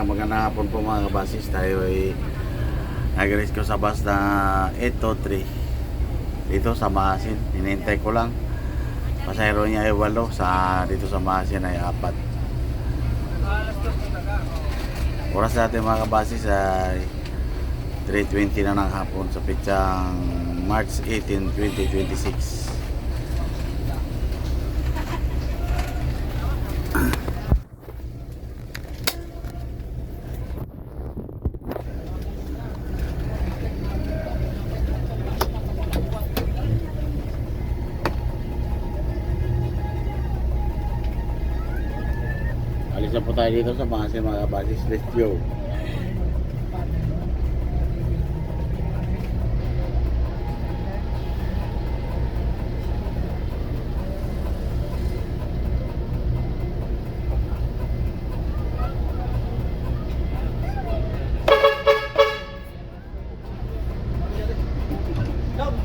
Magandang hapon po mga kabasis. Tayo ay nag-rescue sa bus na 803 dito sa Maasin. Hinintay ko lang. Pasahero niya ay 8, sa dito sa Maasin ay 4. Oras natin mga kabasis ay 3:20 na ng hapon sa pitsang March 18, 2026. Alis na po tayo dito sa Maasin mga kabasis. Let's go.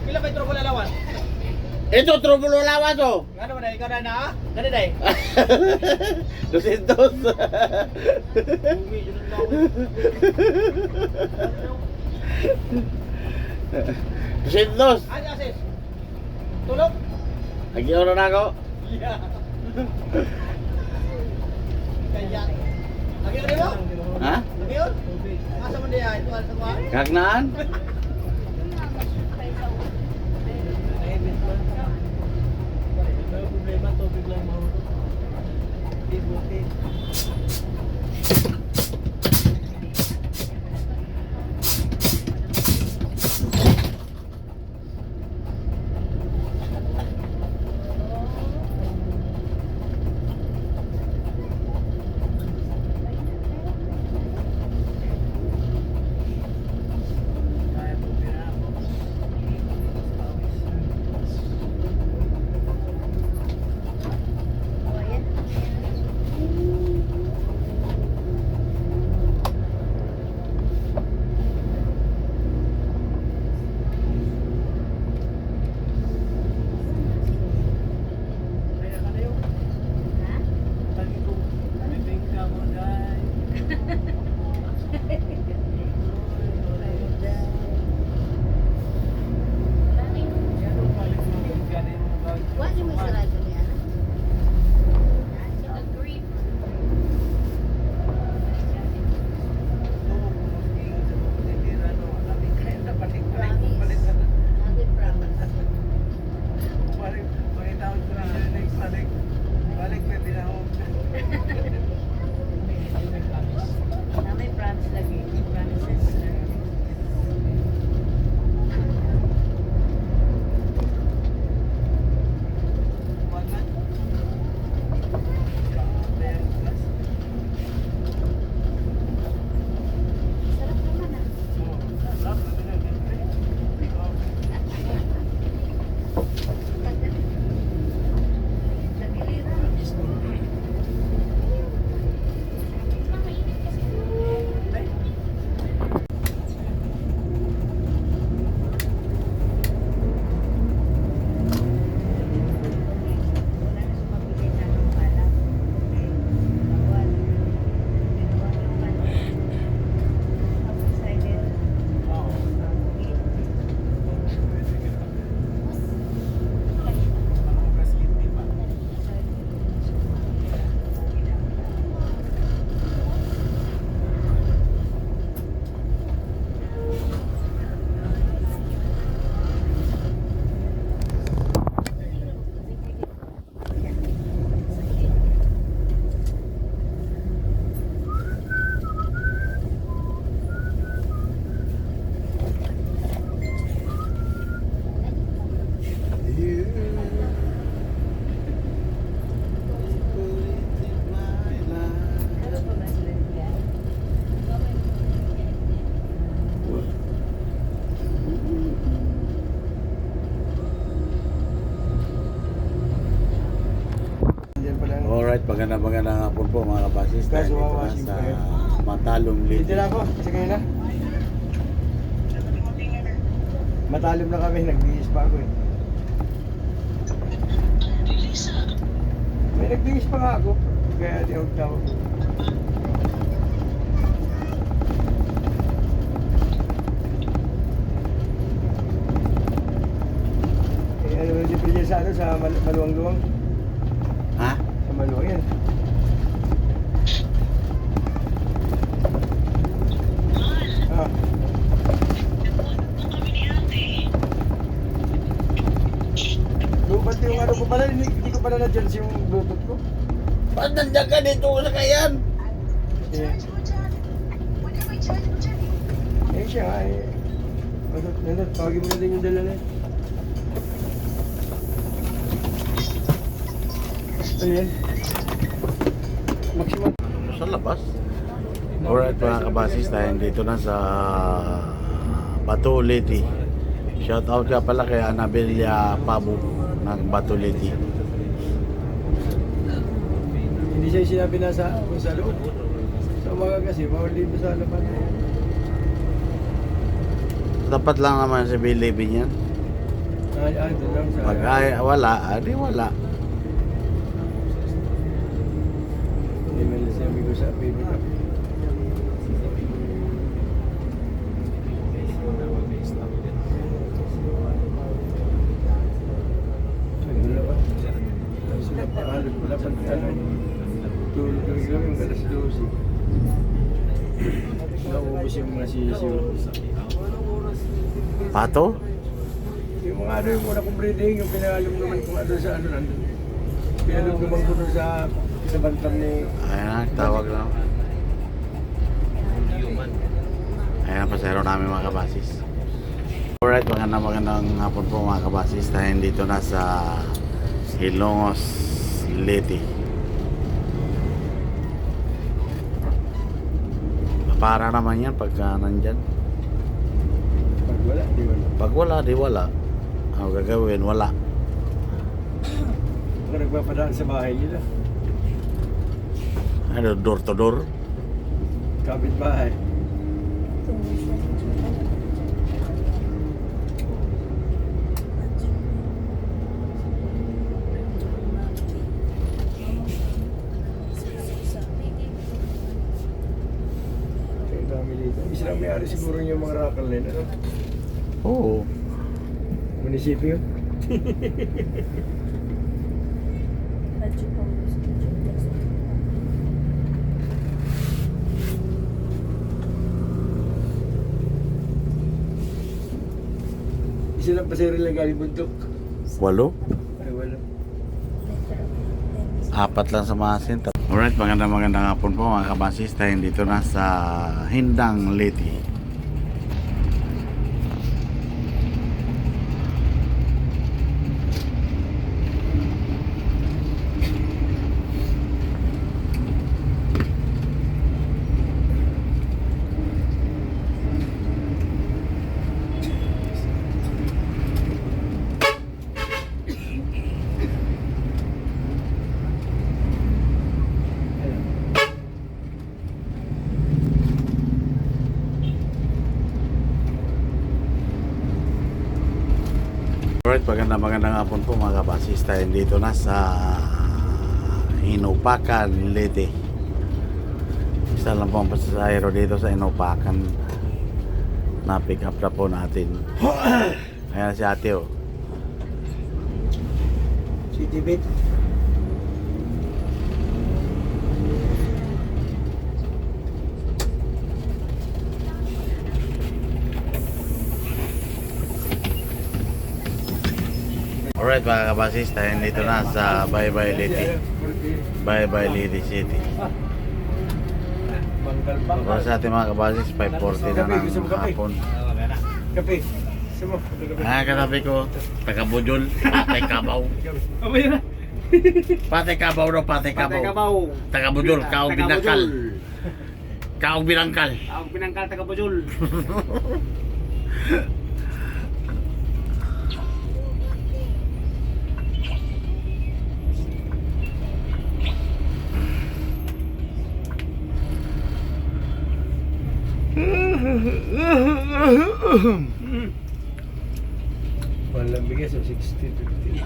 Pila ba ito ko lalawan? Ito, trubulo lawas oh. Ano ba na? Ikaw na na? Ganda day? 200. Uwi, yun ang lawin. 200. Ano asis? Tulog? Nag-euro na ako. Yeah. Kaya. Lagi ka mo? Ha? Lagi yun? Asa mo diya? Ito alas ako? Kagnaan? Problema, tubig lang mahulog. Buti. Alright, magandang hapon po mga kabasis. Tayo dito na sa Matalom Dito Lady. na ako. Kasi ngayon na. Matalim na kami. Nagbihis pa ako eh. May nagbihis pa nga ako. Kaya di ako tawag. Maluwang-luwang. Ha? Sa maluwang yan. Ah. Ba't yung ano ko pala, hindi ko pala na-charge yung Bluetooth ko. Ba't nandiyan ka dito sa kayan? Eh. Eh siya nga eh. Nandun, tawagin mo na din yung dala na yun. Ano yan? Maximum. Sa labas. Alright mga kabasis, tayo dito na sa Batuliti. Shout out ka pala kay Anabilia Pabu ng Batuliti. Hindi siya sinabi na sa loob. Sa umaga kasi, bawal dito sa laban. Dapat lang naman si Bilibin yan. Doon lang sa... Pag wala, di wala. Hindi man lang sinabi ko sa baby ka. Wala pa ano, tulog lang sila yung alas 12. Naubos yung mga sisiw. Pato? Yung mga ano yung muna kong breeding, yung pinalom naman kung ano sa ano nandun. Pinalom naman ko doon sa bantam ni... Ayan, tawag lang. Ayan ang pasero namin mga kabasis. Alright, magandang hapon po mga kabasis. Tayo dito na sa Hilongos, Leyte. Para naman yan pagka nandyan. Pag wala, di wala. Pag wala, di wala. Ano gagawin? Wala. Kung nagpapadaan sa bahay nila, Ano, door to door? kapit bahay. Ang dami dito. Isa lang may-ari siguro yung mga rakal na yun, ano? Oo. Munisipyo. Isa lang pasero lang galing bundok. 8? Ay, wala. 4 lang sa masin. Alright, magandang hapon po mga kabasis. Tayo dito na sa Hindang, Leyte. Alright, magandang hapon po mga kabasis. Tayo dito na sa Inupakan, Leyte. Isa lang po ang pasahero dito sa Inupakan. Na-pick up na po natin. Ayan si ate oh. City Bit. Alright mga kabasis, tayo dito na sa Baybay Leyte. Baybay Leyte City. Bangkal pa. Para sa ating mga kabasis, 5:40 na ng hapon. Kape. Sumo. Katabi ko, taga Bujol, Patay Kabaw. Abay na. Patay Kabaw daw, Patay Kabaw. Taga Bujol, Kaong Binangkal. Kaong Binangkal. Ang pinangkal taga Bujol. Walang bigas, 60-50.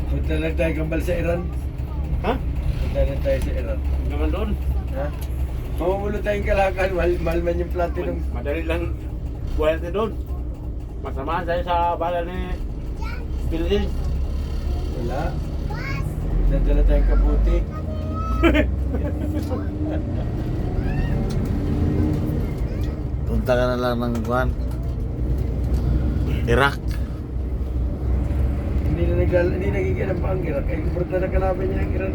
Punta lang tayo kambal sa Iran. Ha? Punta lang tayo sa Iran. Naman doon. Ha? Mamulo tayong kalakal, mahal man yung platinum. Madali lang. Buhay natin doon. Masamahan tayo sa balan ni Pilin. Wala. Nandala tayong kabuti. Punta ka na lang ng Juan. Iraq. Hindi nagiging pa ang Iraq. Ay, kumporta na kalaban niya ang Iraq.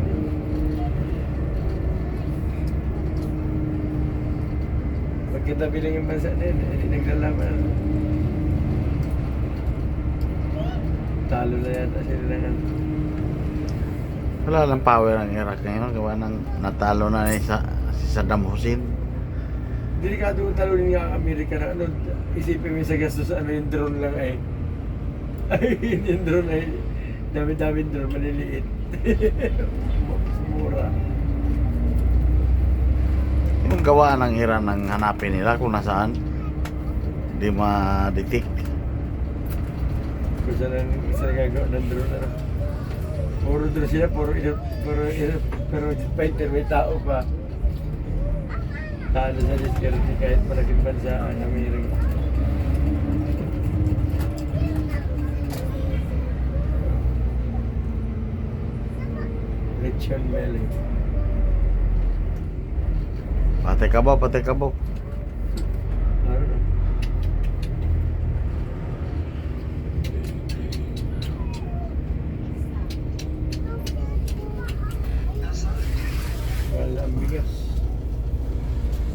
Pagkitabi lang yung bansa na yun, hindi naglalaman. Talo na yata sila na yan. Wala lang power ang Iraq ngayon. Gawa ng natalo na ni si Saddam Hussein. Delikado talunin nga ang Amerika na ano, isipin mo sa gastos ano yung drone lang ay. Ay, yung drone ay dami-dami drone, maliliit. Mura. Yung gawa ng Iran ng hanapin nila kung nasaan. Hindi ma-detect. Kung saan ang gagawa ng drone ano. Puro drone sila, pero fighter may tao pa. Talo sa security kahit malaking bansa ang Amerika. Richard Melling. Patay ka ba? Patay ka ba? Ano na? Wala ang bigas.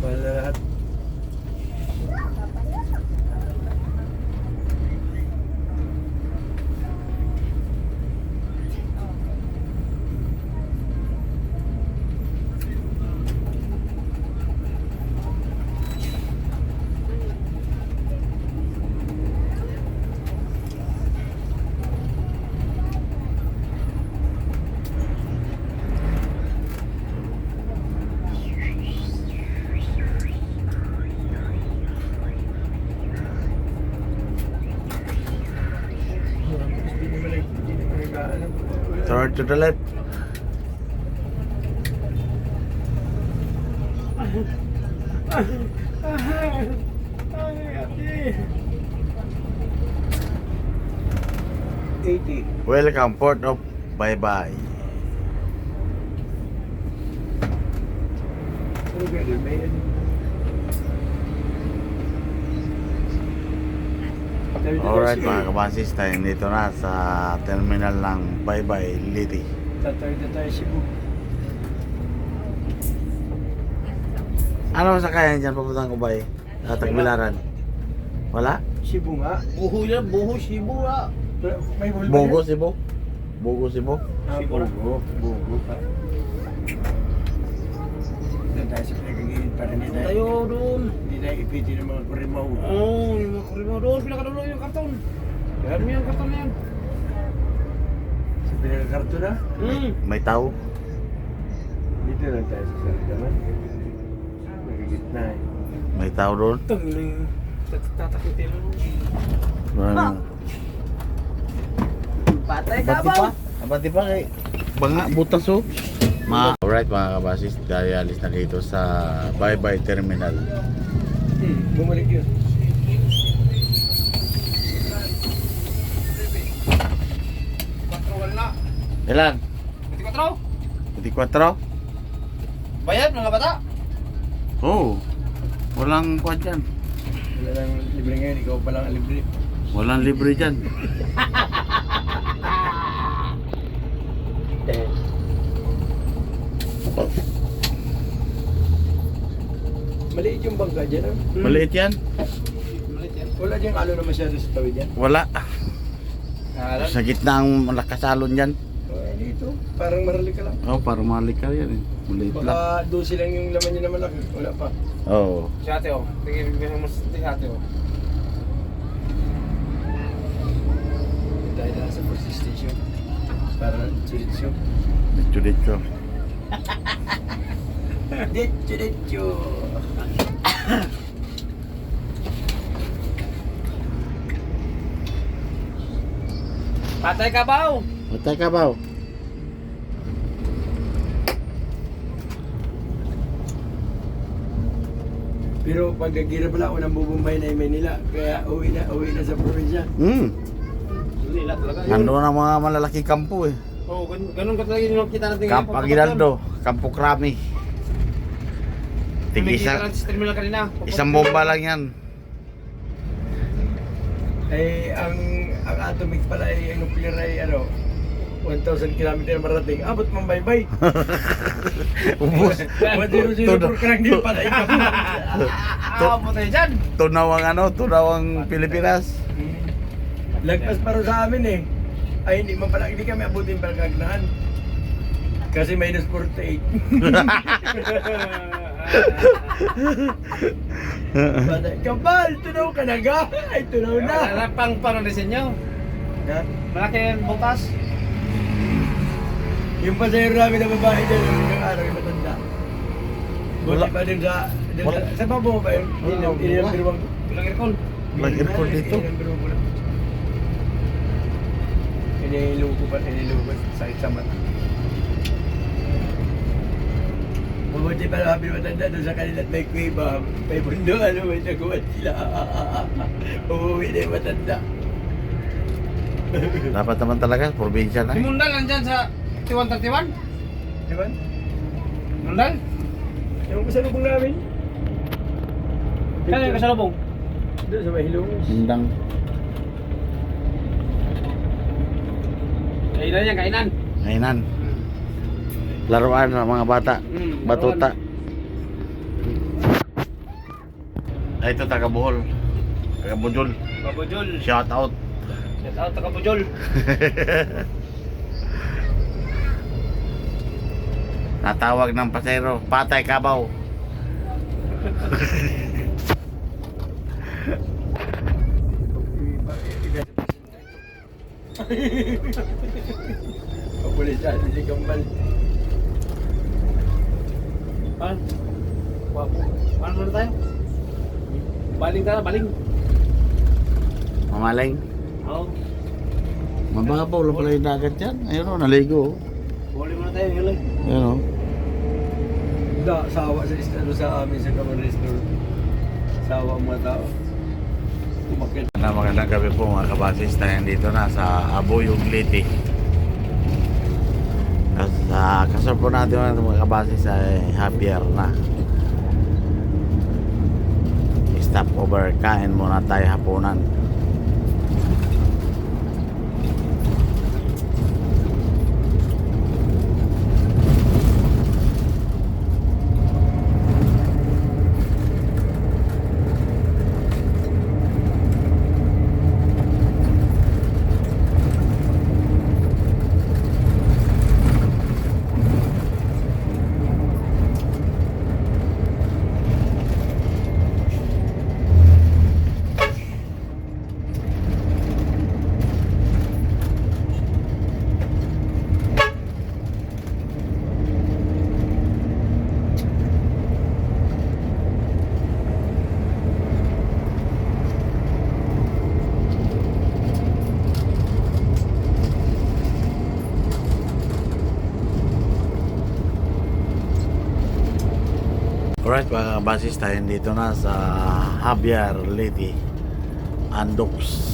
Wala lahat. Hindi naman nag-aalam. Turn to the left. Ay, ate. 80. Welcome, Port of Bye-bye. Ano ganun? May ano? Alright mga kabasis, tayo dito na sa terminal ng Bye-bye Liti. Tatawid na tayo Cebu. Ano masakayan dyan papuntang Ubay? Tagbilaran? Wala? Cebu nga. Buho yan, buho, Cebu ah. Pero may bulba Bogo yan? Cebu? Bogo Cebu? Ah, Bogo. Bogo pa. Doon tayo sa pinagagilid para hindi Tayo doon. hindi tayo ipiti ng mga kurimaw. Oo, yung mga kurima doon. Pinakadulo yung karton. Kaya mo yung karton na yan. Sa pinagakarto na, May tao? dito lang tayo sa Sardaman. Nagigitna eh. May tao doon? Tangin na yung tatakitin mo. Patay Abati pa? Abati pa kay banga butas oh. Alright mga kabasis, tayo alis na dito sa Bye-bye Terminal. Bumalik yun. Ilan? 24. 24? Bayad mga bata. Oo. Walang kuwan dyan. Wala lang libre ngayon, ikaw pa lang ang libre. Walang libre dyan. Maliit yung bangka dyan ah. Maliit yan? Malit yan. Wala dyan alo na masyado sa tawid dyan. Wala. Alam. Sa gitna ang malakas alon dyan. Dito, parang marali ka lang. Oh, parang malikar yan eh. Maliit lang. Baka 12 lang yung laman niya na malaki. Wala pa. Oo. Si ate oh. Tingin mo si ate oh. Tayo na sa police station. Para diretso. Dito. Diretso. Patay ka ba? Matay ka ba? Pero pag nagira pala ako ng bubumbay na Manila, kaya uwi na sa probinsya. Nila talaga. Nandun ang mga malalaking kampo eh. Oo, ganun ka talaga yung kita natin. Campo Aguinaldo, Campo Crami. Tigisa. Sa terminal kanina. Isang bomba lang yan. Eh, ang atomic pala ay ang nuclear ay 1,000 km marating. Abot mong baybay. Ubus. 1004 ka lang din pala ikaw. Abot tayo dyan. Tunaw ang Pilipinas. Lagpas para sa amin eh. Ay hindi man pala, hindi kami abutin pala kagnahan. Kasi minus 48. Kabal, tunaw ka na ga? Ay, tunaw na. Pang disenyo. Ha? Malaki yung butas. Yung pasayro namin na babae dyan, yung araw yung matanda. Buti pa din sa babo ba yun? Ilang biruang. Bilang aircon. Walang aircon dito. Ilang biruang lang. Iniluko pa, sakit sa mata. Mabuti pa lang yung matanda doon sa kanila at may kuiba, may bundo, may naguwan sila. Umuwi na yung matanda. Dapat naman talaga, probinsya na. Si Mundal nandyan sa 3131. Di ba? Mundal? Yung kasalubong namin. Kaya yung kasalubong? Doon sa may hilongos. Hindang. Kainan yan, kainan. Kainan. Laruan ng mga bata. Batuta. Ay, ito taga Bohol. Taga Bujol. Kabujol. Shout out. Shout out to Kabujol. Natawag ng pasero, Patay Kabaw. Papulis siya, hindi kambal. Ah. Wapo. Paano muna tayo? Baling tayo, baling. Mamaling. Oo. Mababaw lang pala yung dagat yan. Ayun o, naligo. Buli muna tayo, yun lang. Ayun o. Sawa sa estado sa amin sa Camarines North. Sawa ang mga tao. Umakit. Magandang gabi po mga kabasis. Tayo dito na sa Abuyog Liti. Kasal po natin mga kabasis ay Javier na. Stop over, kain muna tayo hapunan. Alright mga kabasis, tayo dito na sa Javier Liti Andox.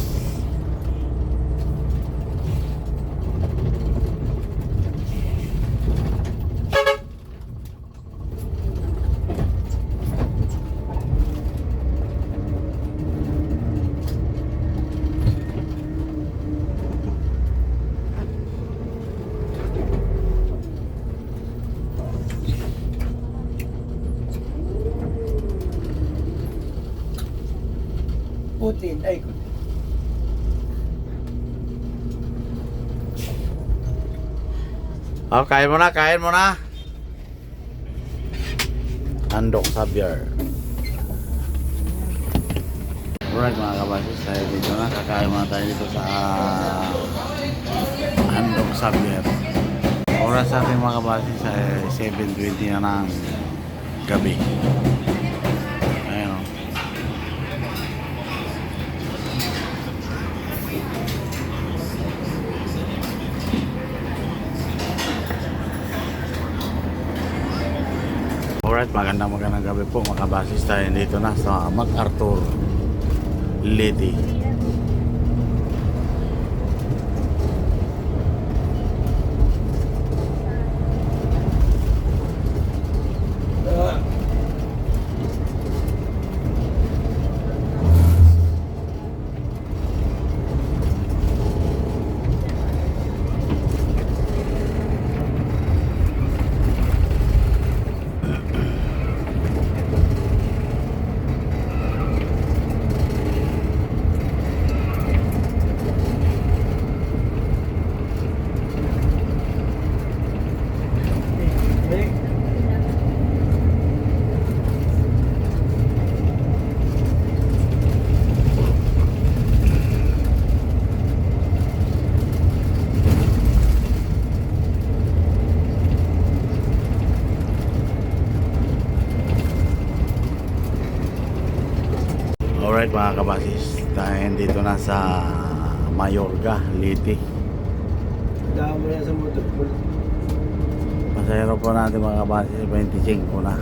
Putin, ay Oh, kain mo na, kain mo na. Andox Javier. Alright mga kabasis, tayo dito na. Kakain muna tayo dito sa Andox Javier. Oras sa ating mga kabasis ay 7:20 na ng gabi. Ayun o. Alright, magandang gabi po mga kabasis. Tayo dito na sa MacArthur Lady. Alright mga kabasis, tayo dito na sa Mayorga, Liti. Daan mo na sa motor pool. Pasahero po natin mga kabasis, 25 na.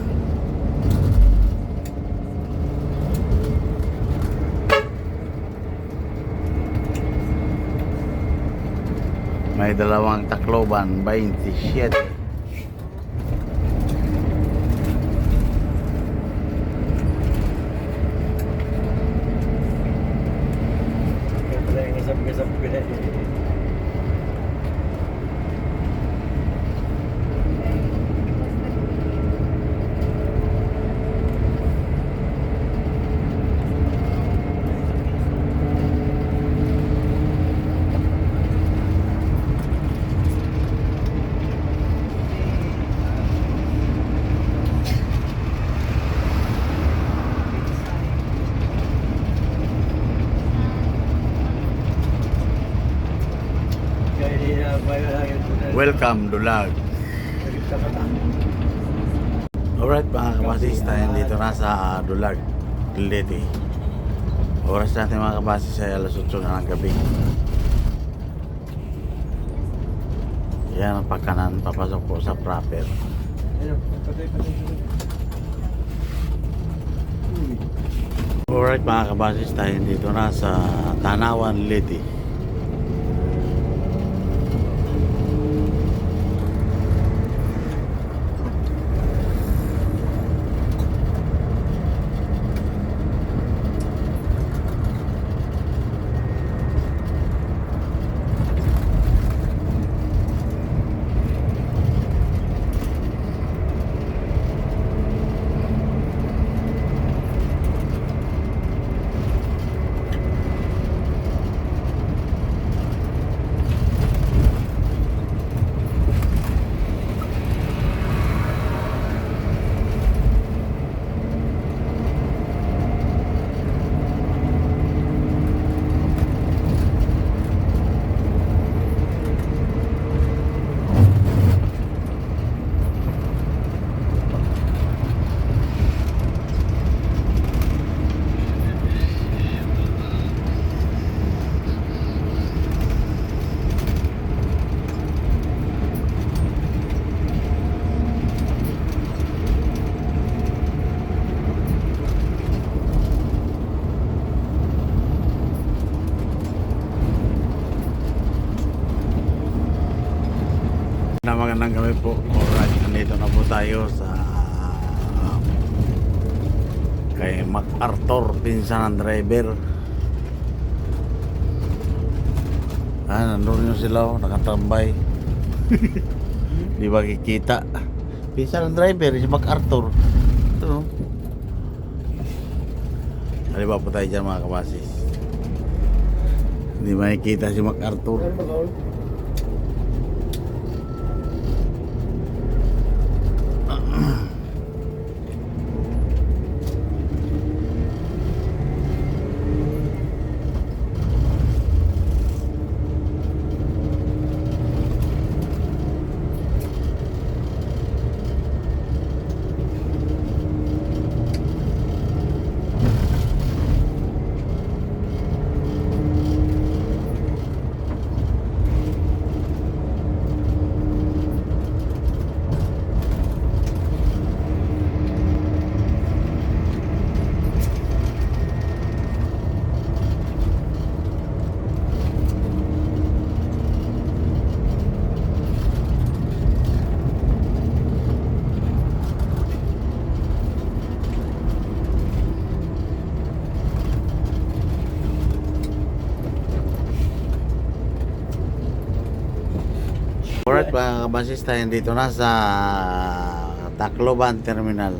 May dalawang Tacloban, 27. Kaya pala yung gasap-gasap ko na eh. Kaya di na bayo lang yun. Welcome, Dulag. Alright mga kabasis, tayo dito na sa Dulag, Liti. Oras natin mga kabasis ay alas 8 na ng gabi. Yan ang pagkanan, papasok po sa proper. Ayun, patay. Alright mga kabasis, tayo dito na sa Tanawan, Liti. Magandang gabi po. Alright, nandito na po tayo sa kay MacArthur, pinsan ng driver. Nandun yun sila, nakatambay. Di ba kikita? Pinsan ng driver, si MacArthur. Ito no. Haliba po tayo dyan mga kabasis. Hindi makikita si MacArthur. Alright mga kabasis, tayo dito na sa Tacloban Terminal.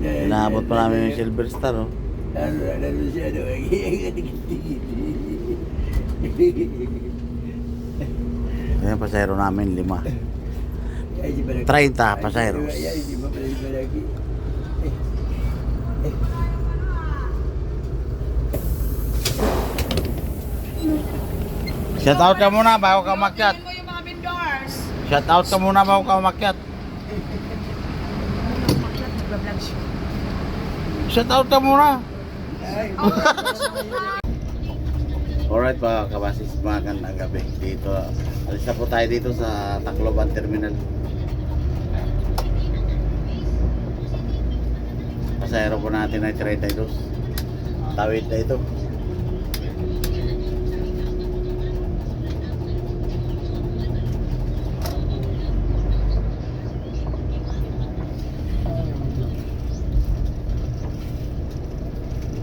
Inaabot pa namin yung Silver Star, oh. Ano siya, ano, Ayan, pasahero namin, 5. 30 pasaheros. Di ba pala iba lagi? Shout out ka muna bago ka umakyat. Tingnan mo yung mga vendors. Shout out ka muna bago ka umakyat. Nagbablog siya. Shout out ka muna. Ay, Alright mga kabasis, magandang gabi dito. Alis na po tayo dito sa Tacloban Terminal. Pasahero po natin ay 32. Tawid na ito.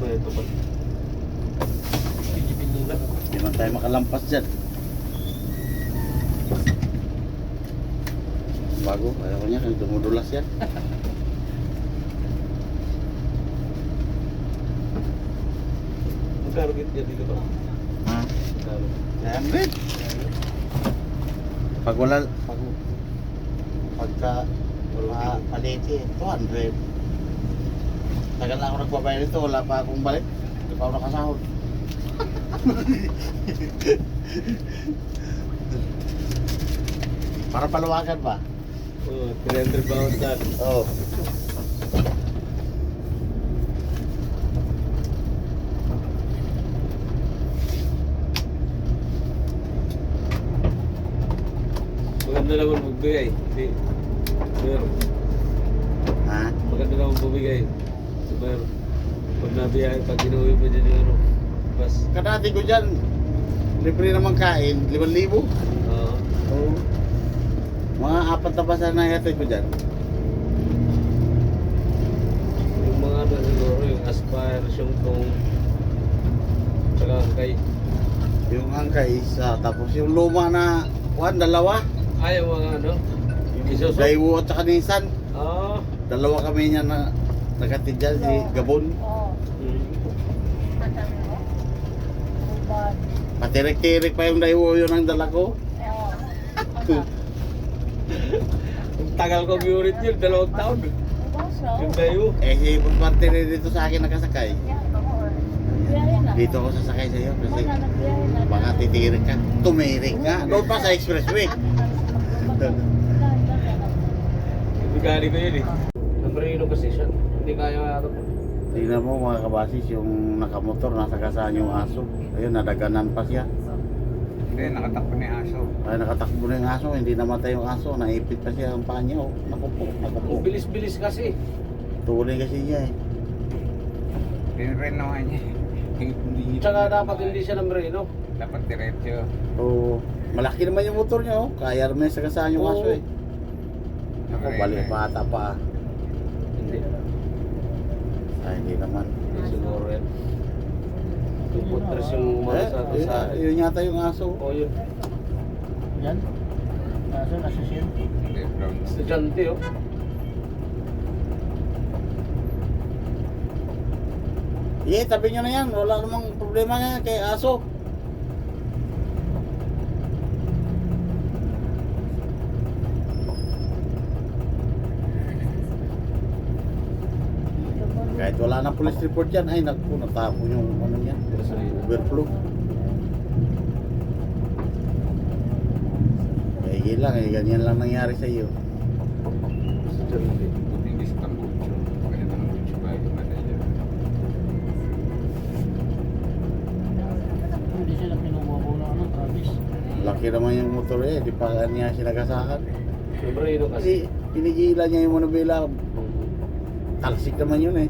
Ito pa. Hindi man tayo makalampas dyan. Bago, ayaw ko niya, dumudulas yan. Magkano dito dito ba? Ha? Magkano? 100. Pag wala, pagka paliti, 200. Tagal na ako nagbabayad nito, wala pa akong balik. Hindi pa ako nakasahod. Para paluwagan pa. Oh, 300 bawat dyan. Oo. Maganda naman magbigay. Hindi. Meron. Ha? Maganda naman bumigay. Super. Pag nabiyahe, pag inuwi mo dyan yung ano. Bas. Kadati ko dyan, libre naman kain, 5,000. Oo. Oo. Mga 4 na basa na yatid ko dyan. Yung mga ano siguro, yung Aspire, Syungtong, tsaka kay. Yung angkay isa, tapos yung luma na, 2. Ay, yung mga ano? Yung Isuzu. Daewoo at saka Nissan. Oo. 2 kami niya na nagatid dyan, si Gabon. Hmm. Patirik-tirik pa yung Daewoo, yun ang dala ko. Ang tagal ko murit yun, 2 taon. Yung tayo. Eh, si Busmarte rin dito sa akin nakasakay. Dito ako sasakay sa iyo kasi baka titirik ka. Tumirik ka. Doon pa sa expressway. Bigari ko yun eh. Nabrino kasi siya. Hindi kaya ito. Tingnan mo mga kabasis, yung nakamotor, nasa kasaan yung aso. Ayun, nadaganan pa siya. Hindi, nakatakbo na yung aso. Ay, nakatakbo na yung aso, hindi namatay yung aso. Naipit pa siya ang paa niya. Oh. Nakupo. Ang bilis-bilis kasi. Tuloy kasi niya eh. Pinreno nga niya. Hindi Tsaka dapat hindi siya nabrino. dapat diretso. Oo. Malaki naman yung motor niya oh. Kaya naman sa kasaan yung aso eh. Ako, balik pa ata pa. Hindi. Ay, hindi naman. Hindi siguro yan. 2.3 yung umano sa atin sa akin. Yun yata yung aso. O yun. Yan. Kaso nasa siyente. Hindi, brown. Estudyante oh. Yeah, tabi nyo na yan. Wala namang problema nga kay aso. Kahit wala na police report dyan, ay naku, natapon yung ano niya, overflow. Kaya lang, ganyan lang nangyari sa iyo. Estudyante. Buti hindi sa tambucho. Kaya tambucho ba yung manager? Hindi sila kinuha na ano, Travis. Laki naman yung motor eh, di pa niya sinagasakan. Nabrino kasi. Kasi pinigilan niya yung manubela, talsik naman yun eh.